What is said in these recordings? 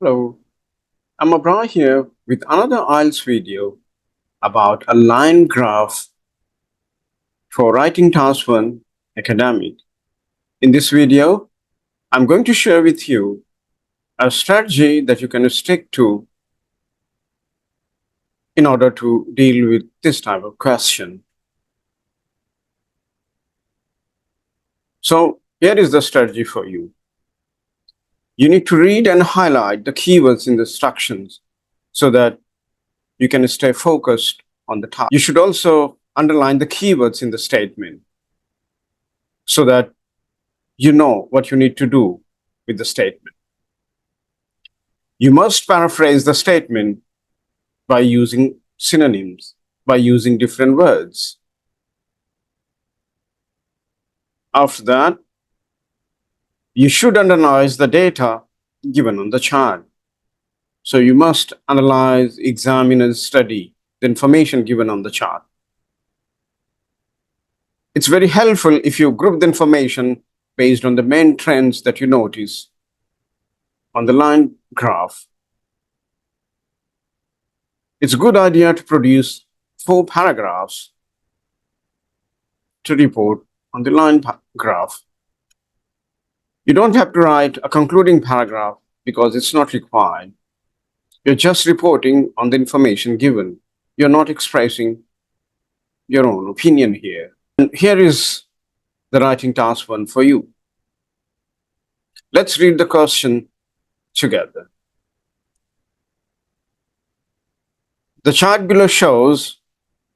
Hello, I'm Abra here with another IELTS video about a line graph for writing task 1 academic. In this video, I'm going to share with you a strategy that you can stick to in order to deal with this type of question. So here is the strategy for you. You need to read and highlight the keywords in the instructions so that you can stay focused on the task. You should also underline the keywords in the statement so that you know what you need to do with the statement. You must paraphrase the statement by using synonyms, by using different words. After that, you should analyze the data given on the chart. So you must analyze, examine, and study the information given on the chart. It's very helpful if you group the information based on the main trends that you notice on the line graph. It's a good idea to produce 4 paragraphs to report on the line graph. You don't have to write a concluding paragraph because it's not required. You're just reporting on the information given. You're not expressing your own opinion here. And here is the writing task 1 for you. Let's read the question together. The chart below shows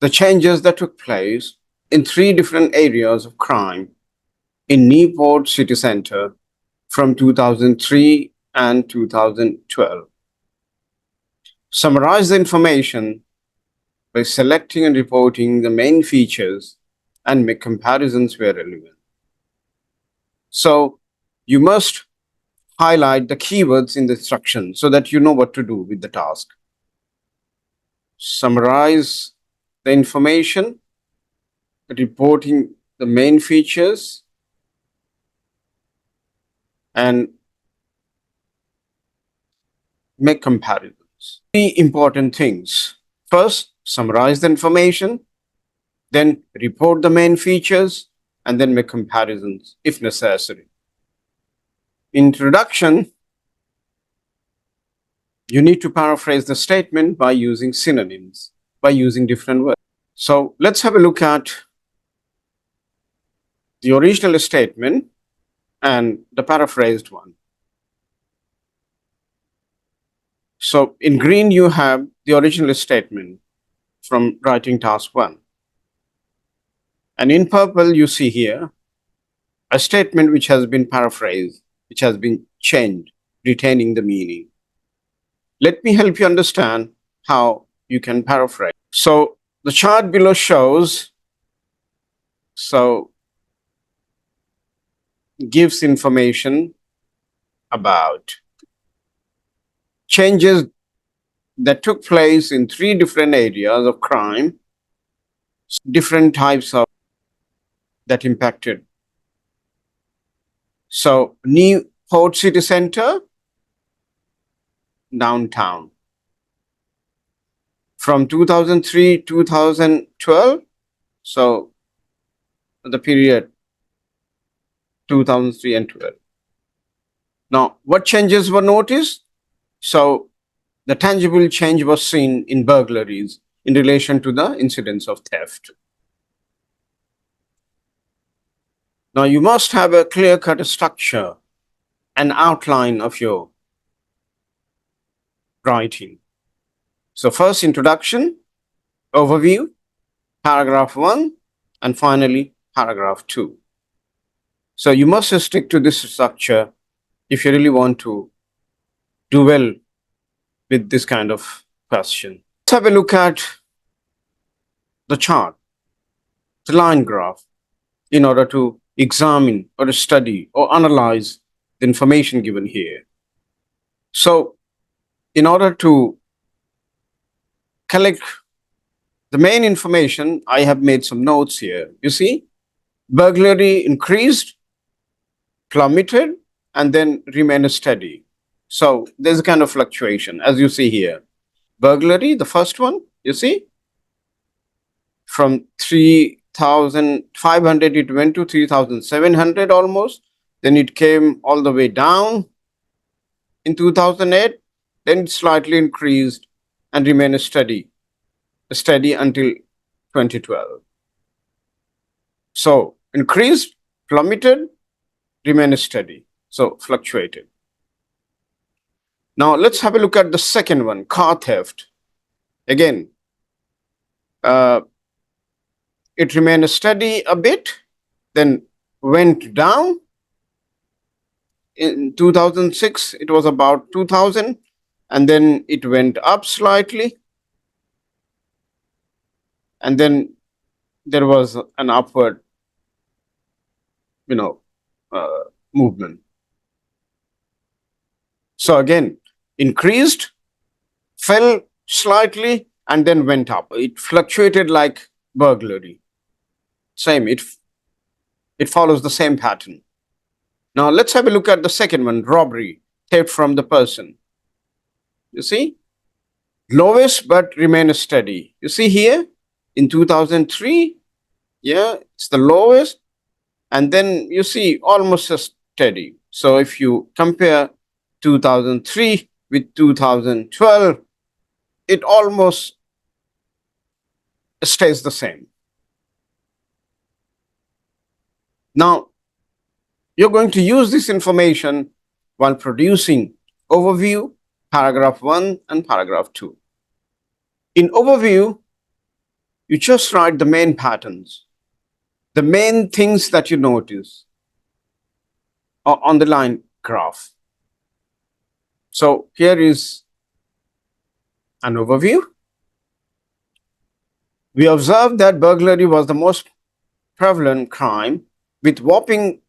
the changes that took place in 3 different areas of crime in Newport city center from 2003 and 2012. Summarize the information by selecting and reporting the main features and make comparisons where relevant. So you must highlight the keywords in the instruction so that you know what to do with the task. Summarize the information, reporting the main features, and make comparisons. 3 important things. First, summarize the information, then report the main features, and then make comparisons if necessary. Introduction. You need to paraphrase the statement by using synonyms, by using different words. So let's have a look at the original statement and the paraphrased one. So in green, you have the original statement from writing task 1. And in purple, you see here a statement which has been paraphrased, which has been changed, retaining the meaning. Let me help you understand how you can paraphrase. So the chart below shows, gives information about changes that took place in 3 different areas of crime, different types of that impacted. So Newport city center, downtown. From 2003 2012, so the period 2003 and 12. Now, what changes were noticed? So the tangible change was seen in burglaries in relation to the incidents of theft. Now, you must have a clear-cut structure, an outline of your writing. So first, introduction, overview, paragraph 1, and finally, paragraph 2. So you must stick to this structure if you really want to do well with this kind of question. Let's have a look at the chart, the line graph, in order to examine or study or analyze the information given here. So in order to collect the main information, I have made some notes here. You see, burglary increased, plummeted, and then remained steady. So there's a kind of fluctuation, as you see here. Burglary, the first one, you see, from 3,500 it went to 3,700 almost. Then it came all the way down in 2008. Then it slightly increased and remained steady until 2012. So increased, plummeted, remained steady. So fluctuated. Now let's have a look at the second one, car theft. Again, it remained steady a bit, then went down. In 2006, it was about 2,000, and then it went up slightly. And then there was an upward, movement. So again, increased, fell slightly, and then went up. It fluctuated like burglary. Same, it follows the same pattern. Now let's have a look at the second one, robbery, theft from the person. You see, lowest but remain steady. You see here in 2003, yeah, it's the lowest, and then you see almost steady. So if you compare 2003 with 2012, it almost stays the same. Now, you're going to use this information while producing overview, paragraph 1 and paragraph 2. In overview, you just write the main patterns, the main things that you notice on the line graph. So here is an overview. We observed that burglary was the most prevalent crime with whopping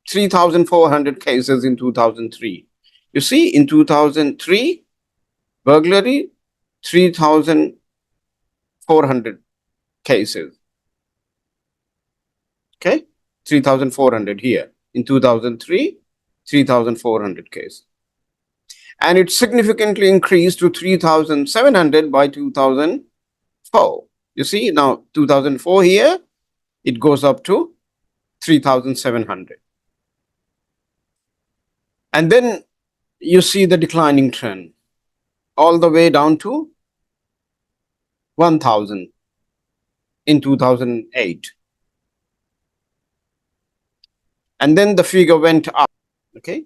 3,400 cases in 2003. You see, in 2003, burglary, 3,400 cases. Okay, 3,400 here. In 2003, 3,400 cases. And it significantly increased to 3,700 by 2004. You see, now 2004 here, it goes up to 3,700. And then you see the declining trend all the way down to 1,000 in 2008. And then the figure went up. Okay.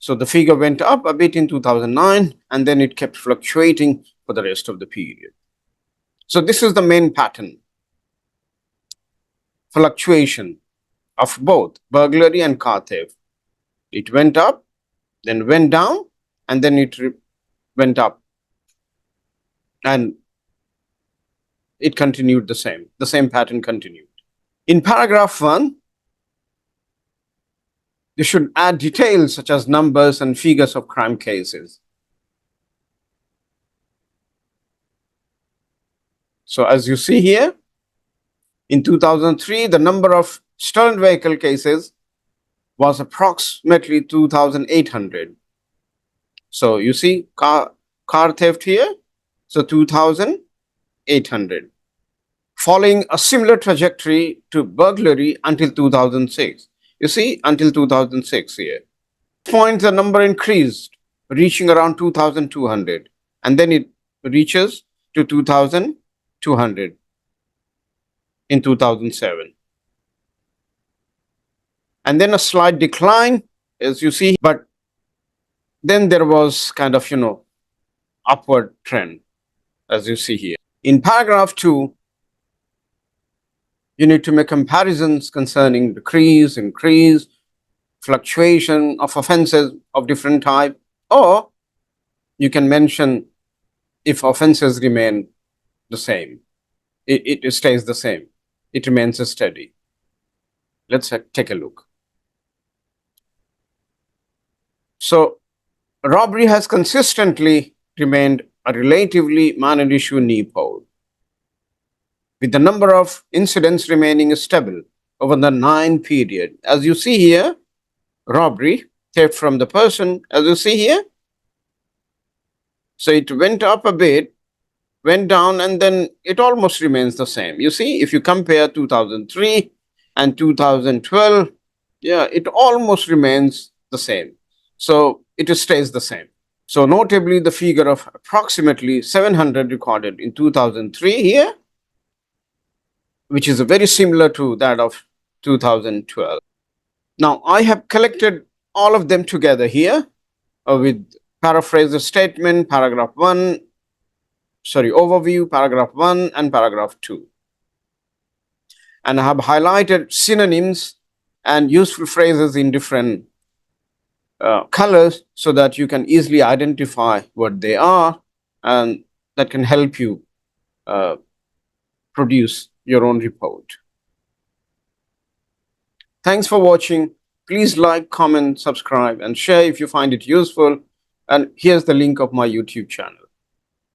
So the figure went up a bit in 2009, and then it kept fluctuating for the rest of the period. So this is the main pattern. Fluctuation of both burglary and car theft. It went up, then went down, and then it went up. And it continued the same pattern continued. In paragraph 1, you should add details such as numbers and figures of crime cases. So as you see here, in 2003, the number of stolen vehicle cases was approximately 2,800. So you see car theft here, so 2,800. Following a similar trajectory to burglary until 2006. You see, until 2006 here. At this point, the number increased, reaching around 2,200. And then it reaches to 2,200 in 2007. And then a slight decline, as you see, but then there was kind of, upward trend, as you see here. In paragraph 2, you need to make comparisons concerning decrease, increase, fluctuation of offenses of different type, or you can mention if offenses remain the same. It stays the same. It remains steady. Let's take a look. So robbery has consistently remained a relatively minor issue in Nepal, with the number of incidents remaining stable over the 9 period. As you see here, robbery, theft from the person, as you see here, So it went up a bit, went down, and then it almost remains the same. You see, if you compare 2003 and 2012, yeah, it almost remains the same. So it stays the same. So notably, the figure of approximately 700 recorded in 2003 here, which is very similar to that of 2012. Now, I have collected all of them together here with paraphrase the statement, paragraph 1, overview, paragraph 1 and paragraph 2. And I have highlighted synonyms and useful phrases in different colors so that you can easily identify what they are, and that can help you produce your own report. Thanks for watching. Please like, comment, subscribe, and share if you find it useful. And here's the link of my YouTube channel.